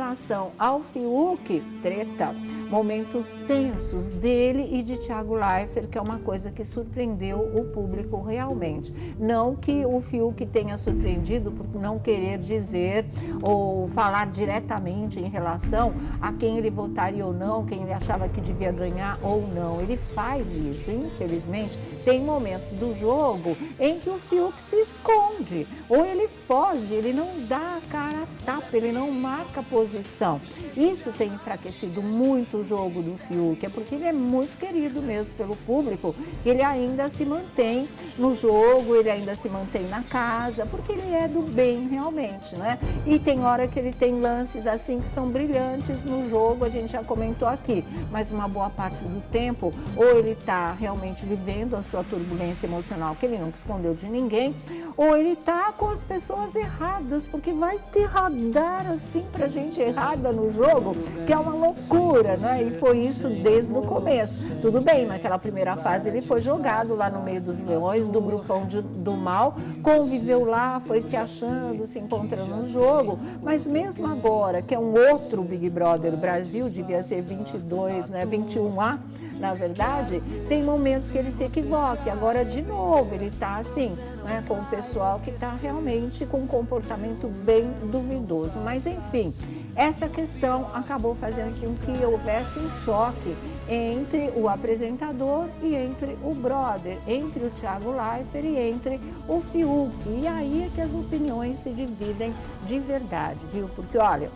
relação ao Fiuk, treta, momentos tensos dele e de Thiago Leifert, que é uma coisa que surpreendeu o público realmente. Não que o Fiuk tenha surpreendido por não querer dizer ou falar diretamente em relação a quem ele votaria ou não, quem ele achava que devia ganhar ou não. Ele faz isso. Infelizmente, tem momentos do jogo em que o Fiuk se esconde, ou ele foge, ele não dá a cara a tapa, ele não marca posição. Isso tem enfraquecido muito o jogo do Fiuk, é porque ele é muito querido mesmo pelo público, ele ainda se mantém no jogo, ele ainda se mantém na casa, porque ele é do bem realmente, né? E tem hora que ele tem lances assim que são brilhantes no jogo, a gente já comentou aqui, mas uma boa parte do tempo, ou ele está realmente vivendo a sua turbulência emocional, que ele nunca escondeu de ninguém, ou ele está com as pessoas erradas, porque vai ter radar assim pra gente errada no jogo, que é uma loucura, né? E foi isso desde o começo. Tudo bem, naquela primeira fase ele foi jogado lá no meio dos leões, do grupão do mal, conviveu lá, foi se achando, se encontrando no jogo, mas mesmo agora, que é um outro Big Brother Brasil, devia ser 22, né? 21A, na verdade, tem momentos que ele se equivoca, e agora de novo ele tá assim, né, com o pessoal que está realmente com um comportamento bem duvidoso. Mas, enfim, essa questão acabou fazendo com que houvesse um choque entre o apresentador e entre o brother, entre o Thiago Leifert e entre o Fiuk. E aí é que as opiniões se dividem de verdade, viu? Porque, olha,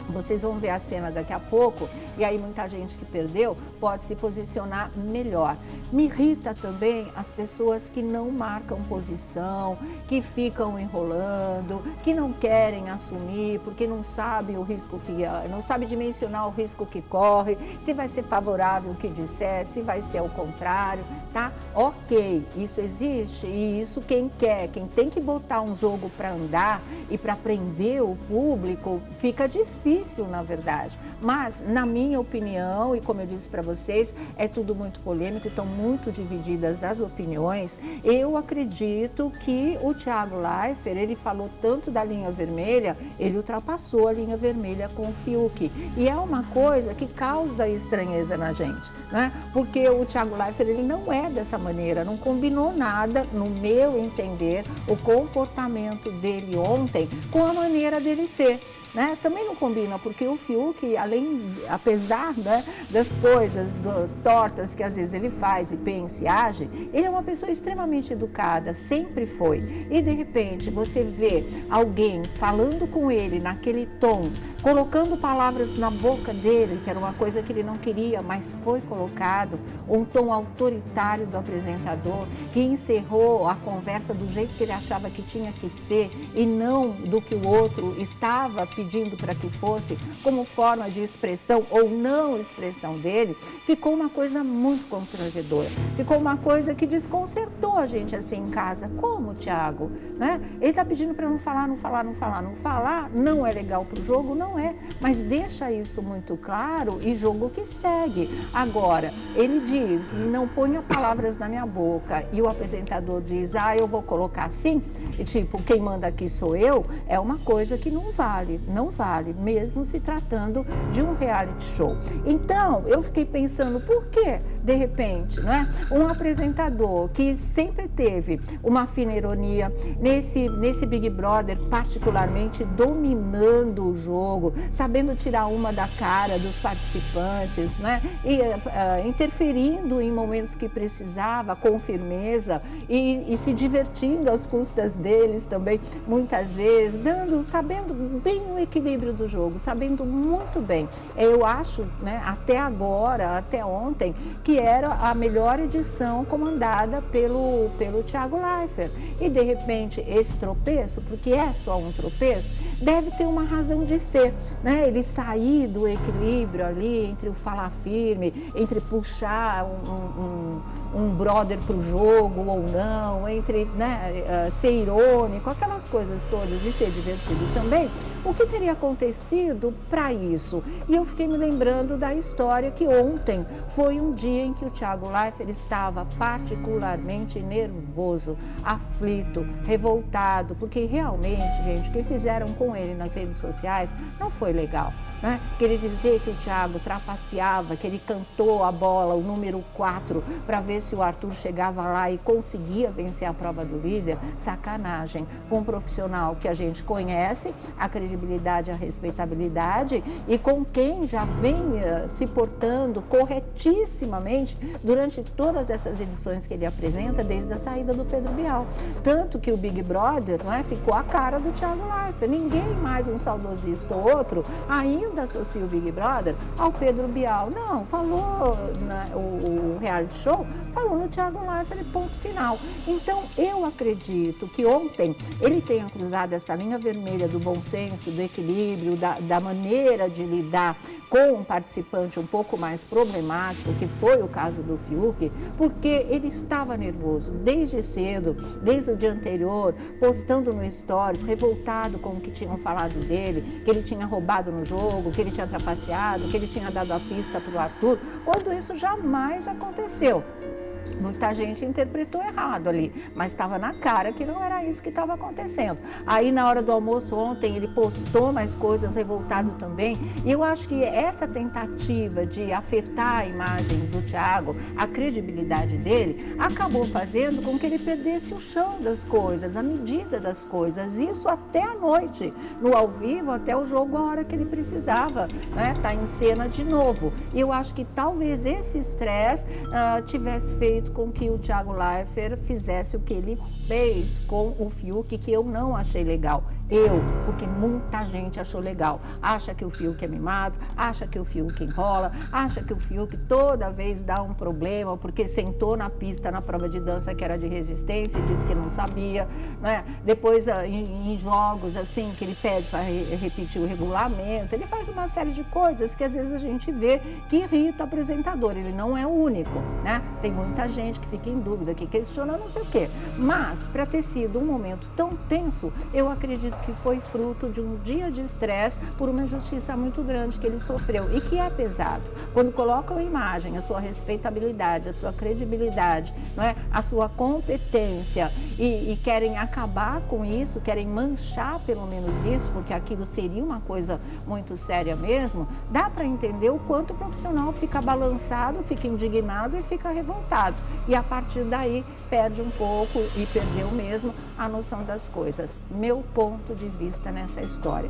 vocês vão ver a cena daqui a pouco, e aí muita gente que perdeu pode se posicionar melhor. Me irrita também as pessoas que não marcam posição, que ficam enrolando, que não querem assumir, porque não sabem o risco não sabe dimensionar o risco que corre, se vai ser favorável o que disser, se vai ser ao contrário, tá? Ok, isso existe, e isso quem quer, quem tem que botar um jogo para andar e para prender o público, fica difícil, na verdade. Mas, na minha opinião, e como eu disse para vocês, é tudo muito polêmico, estão muito divididas as opiniões. Eu acredito que o Thiago Leifert, ele falou tanto da linha vermelha, ele ultrapassou a linha vermelha com o Fiuk. E é uma coisa que causa estranheza na gente, né? Porque o Thiago Leifert, ele não é dessa maneira, não combinou nada, no meu entender, o comportamento dele ontem com a maneira dele ser. Né? Também não combina, porque o Fiuk, apesar, né, das coisas tortas que às vezes ele faz e pensa e age, ele é uma pessoa extremamente educada, sempre foi. E de repente você vê alguém falando com ele naquele tom, colocando palavras na boca dele, que era uma coisa que ele não queria, mas foi colocado, um tom autoritário do apresentador, que encerrou a conversa do jeito que ele achava que tinha que ser e não do que o outro estava pedindo para que fosse, como forma de expressão ou não expressão dele, ficou uma coisa muito constrangedora. Ficou uma coisa que desconcertou a gente assim em casa. Como, Thiago? Né? Ele está pedindo para não falar, não falar, não falar, não falar. Não é legal para o jogo? Não é. Mas deixa isso muito claro e jogo que segue. Agora, ele diz, não ponha palavras na minha boca, e o apresentador diz, eu vou colocar assim, e tipo, quem manda aqui sou eu, é uma coisa que não vale, mesmo se tratando de um reality show. Então, eu fiquei pensando, por que, de repente, né, um apresentador que sempre teve uma fina ironia, nesse Big Brother, particularmente dominando o jogo, sabendo tirar uma da cara dos participantes, né, e interferindo em momentos que precisava, com firmeza, e se divertindo às custas deles também, muitas vezes, sabendo bem o equilíbrio do jogo, sabendo muito bem. Eu acho, né, até agora, até ontem, que era a melhor edição comandada pelo Thiago Leifert. E, de repente, esse tropeço, porque é só um tropeço, deve ter uma razão de ser, né? Ele sair do equilíbrio ali entre o falar firme, entre puxar um brother para o jogo ou não, entre, né, ser irônico, aquelas coisas todas, e ser divertido também, o que teria acontecido para isso? E eu fiquei me lembrando da história que ontem foi um dia em que o Thiago Leifert estava particularmente nervoso, aflito, revoltado, porque realmente, gente, o que fizeram com ele nas redes sociais não foi legal. Né? Querer dizer que o Thiago trapaceava, que ele cantou a bola, o número 4, para ver se o Arthur chegava lá e conseguia vencer a prova do líder, sacanagem. Com um profissional que a gente conhece, a credibilidade, a respeitabilidade, e com quem já vem se portando corretissimamente durante todas essas edições que ele apresenta, desde a saída do Pedro Bial. Tanto que o Big Brother, não é, ficou a cara do Thiago Leifert. Ninguém mais, um saudosista ou outro, ainda associa o Big Brother ao Pedro Bial. Não, falou o reality show, falou no Thiago Leifert, ponto final. Então, eu acredito que ontem ele tenha cruzado essa linha vermelha do bom senso, do equilíbrio, da maneira de lidar com um participante um pouco mais problemático, que foi o caso do Fiuk, porque ele estava nervoso desde cedo, desde o dia anterior, postando no Stories, revoltado com o que tinham falado dele, que ele tinha roubado no jogo, que ele tinha trapaceado, que ele tinha dado a pista para o Arthur, quando isso jamais aconteceu. Muita gente interpretou errado ali, mas estava na cara que não era isso que estava acontecendo. Aí, na hora do almoço ontem, ele postou mais coisas, revoltado também. E eu acho que essa tentativa de afetar a imagem do Thiago, a credibilidade dele, acabou fazendo com que ele perdesse o chão das coisas, a medida das coisas. Isso até a noite, no ao vivo, até o jogo, a hora que ele precisava, né, tá em cena de novo. E eu acho que talvez esse estresse tivesse feito com que o Thiago Leifert fizesse o que ele fez com o Fiuk, que eu não achei legal. Porque muita gente achou legal. Acha que o Fiuk é mimado, acha que o Fiuk enrola, acha que o Fiuk toda vez dá um problema porque sentou na pista na prova de dança que era de resistência e disse que não sabia, né? Depois, em jogos assim, que ele pede para repetir o regulamento, ele faz uma série de coisas que às vezes a gente vê que irrita o apresentador. Ele não é o único, né? Tem muita gente que fica em dúvida, que questiona não sei o quê. Mas, para ter sido um momento tão tenso, eu acredito que foi fruto de um dia de estresse por uma injustiça muito grande que ele sofreu e que é pesado. Quando colocam a imagem, a sua respeitabilidade, a sua credibilidade, não é? A sua competência e querem acabar com isso, querem manchar pelo menos isso, porque aquilo seria uma coisa muito séria mesmo, dá para entender o quanto o profissional fica balançado, fica indignado e fica revoltado. E a partir daí perde um pouco e perdeu mesmo a noção das coisas. Meu ponto de vista nessa história.